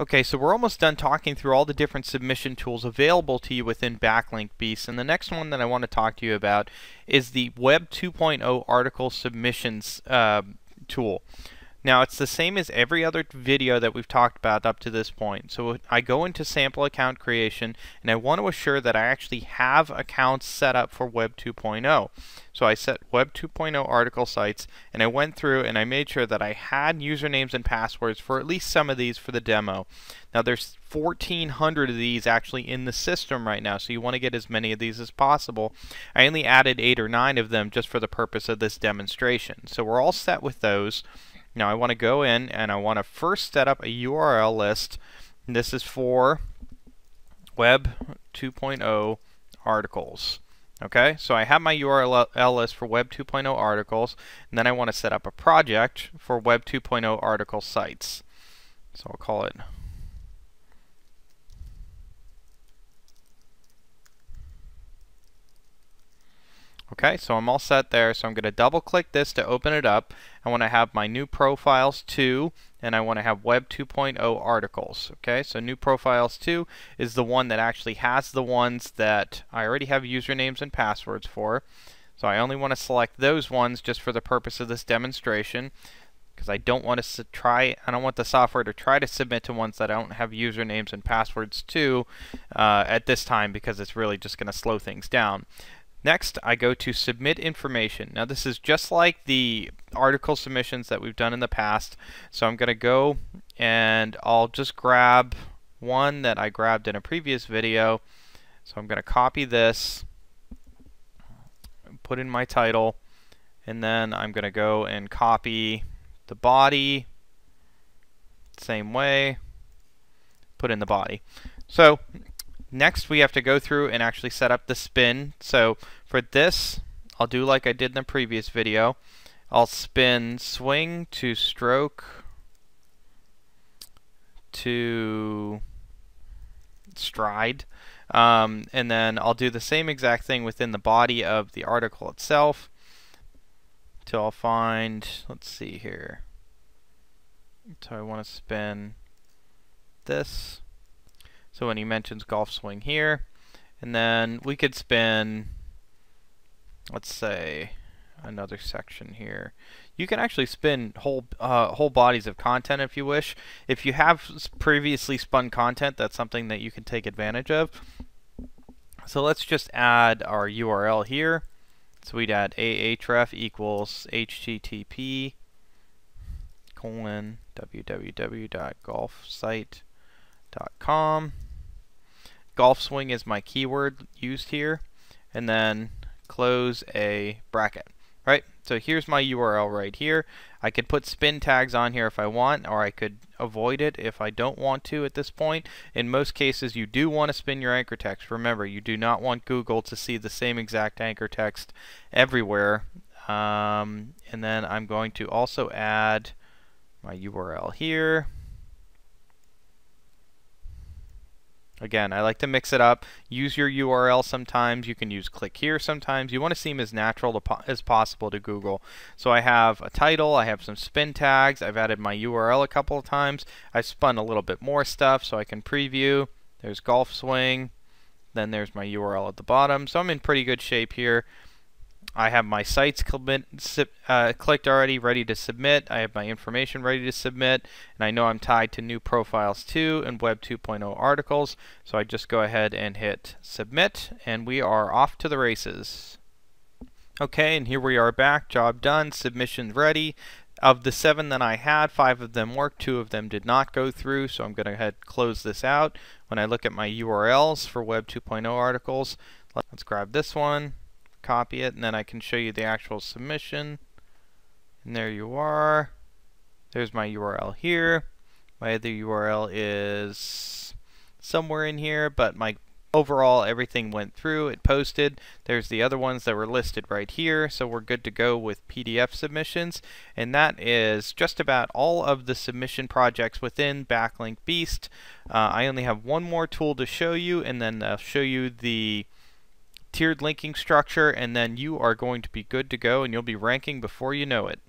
Okay, so we're almost done talking through all the different submission tools available to you within Backlink Beast, and the next one that I want to talk to you about is the Web 2.0 article submissions tool. Now, it's the same as every other video that we've talked about up to this point. So I go into sample account creation, and I want to assure that I actually have accounts set up for Web 2.0. So I set Web 2.0 article sites, and I went through and I made sure that I had usernames and passwords for at least some of these for the demo. Now, there's 1,400 of these actually in the system right now, so you want to get as many of these as possible. I only added 8 or 9 of them just for the purpose of this demonstration. So we're all set with those. Now I want to go in and I want to first set up a URL list. And this is for Web 2.0 articles. Okay, so I have my URL list for Web 2.0 articles, and then I want to set up a project for Web 2.0 article sites. So I'll call it Okay, so I'm all set there, so I'm going to double click this to open it up. I want to have my new profiles 2, and I want to have Web 2.0 articles. Okay, so new profiles 2 is the one that actually has the ones that I already have usernames and passwords for. So I only want to select those ones just for the purpose of this demonstration, because I don't want the software to try to submit to ones that I don't have usernames and passwords to at this time, because it's really just going to slow things down. Next, I go to Submit Information. Now this is just like the article submissions that we've done in the past. So I'm going to go and I'll just grab one that I grabbed in a previous video. So I'm going to copy this, put in my title, and then I'm going to go and copy the body, same way, put in the body. So next, we have to go through and actually set up the spin. So for this, I'll do like I did in the previous video. I'll spin swing to stroke to stride. And then I'll do the same exact thing within the body of the article itself till I'll find, let's see here. So I want to spin this. So when he mentions golf swing here, and then we could spin, let's say, another section here. You can actually spin whole bodies of content if you wish. If you have previously spun content, that's something that you can take advantage of. So let's just add our URL here. So we'd add ahref equals http://www.golfsite.com. Golf swing is my keyword used here, and then close a bracket. Right? So here's my URL right here. I could put spin tags on here if I want, or I could avoid it if I don't want to at this point. In most cases, you do want to spin your anchor text. Remember, you do not want Google to see the same exact anchor text everywhere. And then I'm going to also add my URL here. Again, I like to mix it up. Use your URL sometimes. You can use click here sometimes. You want to seem as natural as possible to Google. So I have a title. I have some spin tags. I've added my URL a couple of times. I've spun a little bit more stuff so I can preview. There's golf swing. Then there's my URL at the bottom. So I'm in pretty good shape here. I have my sites clicked already, ready to submit. I have my information ready to submit, and I know I'm tied to new profiles 2 and Web 2.0 articles, so I just go ahead and hit submit, and we are off to the races. Okay, and here we are back, job done, submission ready. Of the 7 that I had, 5 of them worked, 2 of them did not go through, so I'm going to go ahead and close this out. When I look at my URLs for Web 2.0 articles, let's grab this one, copy it, and then I can show you the actual submission. And there you are. There's my URL here. My other URL is somewhere in here, but my overall everything went through. It posted. There's the other ones that were listed right here, so we're good to go with PDF submissions. And that is just about all of the submission projects within Backlink Beast. I only have one more tool to show you, and then I'll show you the tiered linking structure, and then you are going to be good to go, and you'll be ranking before you know it.